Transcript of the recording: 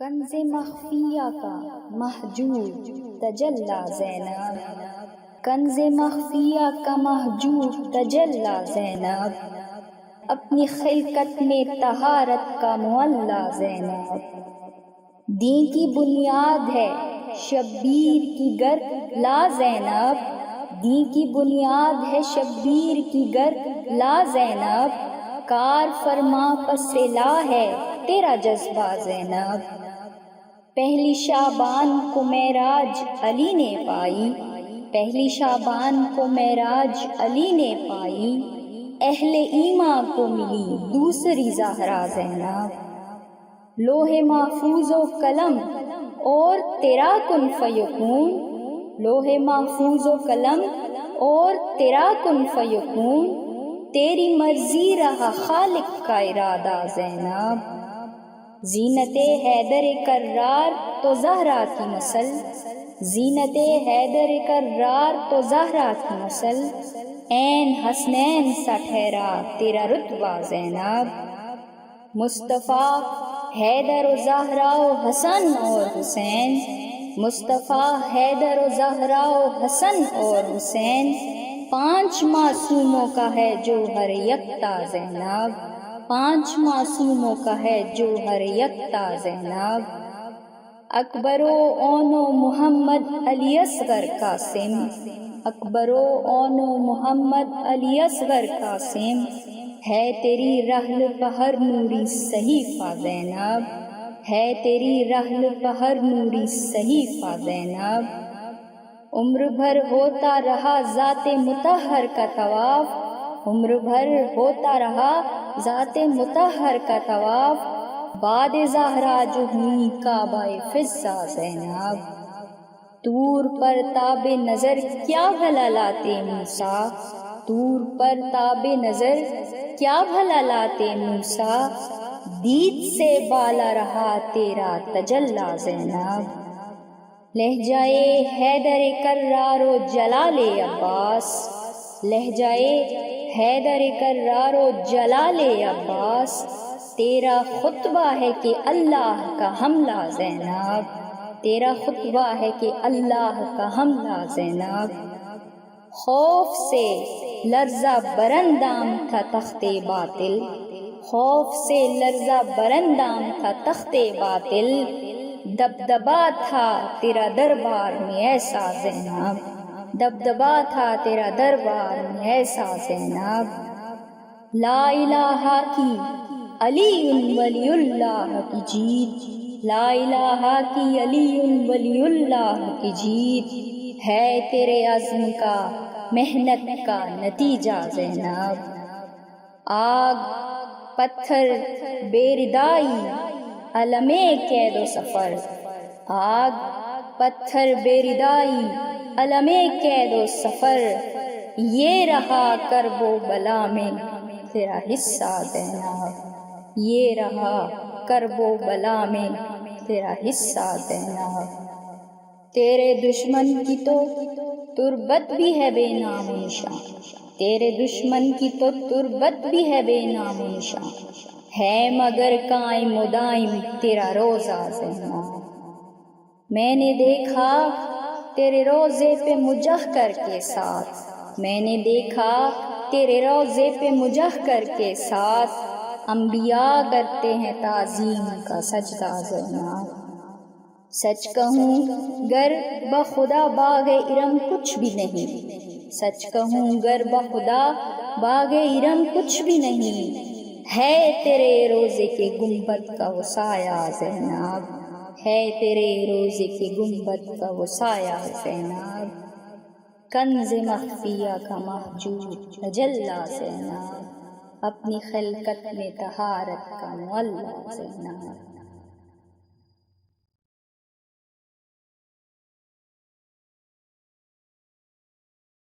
کنز مخفیہ کا محجوب تجلی زینب، کنز مخفیہ کا محجوب تجلی زینب، اپنی خلقت میں طہارت کا معلی زینب، دین کی بنیاد ہے شبیر کی گر لا زینب، دین کی بنیاد ہے شبیر کی گر لا زینب، کار فرما پس لا ہے تیرا جذبہ زینب، پہلی شعبان کو معراج علی نے پائی، پہلی شعبان کو معراج علی نے پائی، اہل ایمان کو ملی دوسری زہرا زینب، لوح محفوظ و قلم اور تیرا کن فیکون، لوح محفوظ و قلم اور تیرا کن فیکون، تیری مرضی رہا خالق کا ارادہ زینب، زینت حیدر کرار تو زہرا کی نسل، زینت حیدر کرار تو زہرا کی نسل، عین حسنین سا ٹھہرا تیرا رتبہ زینب، مصطفیٰ حیدر و زہرا و حسن اور حسین، مصطفیٰ حیدر و زہرا و حسن اور حسین، 5 معصوموں کا ہے جو ہر یکتا زینب، 5 معصوموں کا ہے جو ہر یکتا زینب، اکبر و اون و محمد علی اصغر قاسم، اکبر و اون و محمد علی اصغر قاسم، ہے تیری رحل پہر نوری صحیفہ زینب، ہے تیری رحل پہر نوری صحیفہ زینب، عمر بھر ہوتا رہا ذات مطہر کا طواف، عمر بھر ہوتا رہا ذات مطہر کا طواف، بعد زہرا جو ہوئی کعبہ فضہ زینب، طور پر تاب نظر کیا بھلا لاتے موسیٰ، طور پر تاب نظر کیا بھلا لاتے موسیٰ، دید سے بالا رہا تیرا تجلی زینب، لہجائے حیدر کرار و جلال عباس، لہجائے حیدر کرار و جلال عباس، تیرا خطبہ ہے کہ اللہ کا حملہ زینب، تیرا خطبہ ہے کہ اللہ کا حملہ زینب، خوف سے لرزہ برندام تھا تخت باطل، خوف سے لرزہ برندام تھا تخت باطل، دبدبا تھا تیرا دربار میں ایسا زینب، دبدبا تھا تیرا دربار میں ایسا زینب، لا الہ کی علی ولی اللہ کی جیت، لا الہ کی علی ولی اللہ کی جیت، ہے تیرے عزم کا محنت کا نتیجہ زینب، آگ پتھر بے ردائی علم قید و سفر، آگ پتھر بے ردائی علم قید و سفر، یہ رہا کرب و بلا میں تیرا حصہ زینب، یہ رہا کرب و بلا میں تیرا حصہ زینب، تیرے دشمن کی تو تربت بھی ہے بے نام و نشان، تیرے دشمن کی تو تربت بھی ہے بے نام و نشان، ہے مگر قائم و دائم تیرا روزہ زینب، میں نے دیکھا تیرے روزے پہ مجہکر کے ساتھ، میں نے دیکھا تیرے روزے پہ مجہکر کے ساتھ، انبیاء کرتے ہیں تعظیم کا سجدہ زینب، سچ کہوں گر بخدا باغ ارم کچھ بھی نہیں، سچ کہوں گر بخدا باغ ارم کچھ بھی نہیں، ہے تیرے روزے کے گنبد کا وہ سایہ زینب، ہے تیرے روزے کے گنبد کا وہ سایہ زینب، کنز مخفیہ کا محجوب تجلی زینب، اپنی خلقت میں طہارت کا معلی زینب۔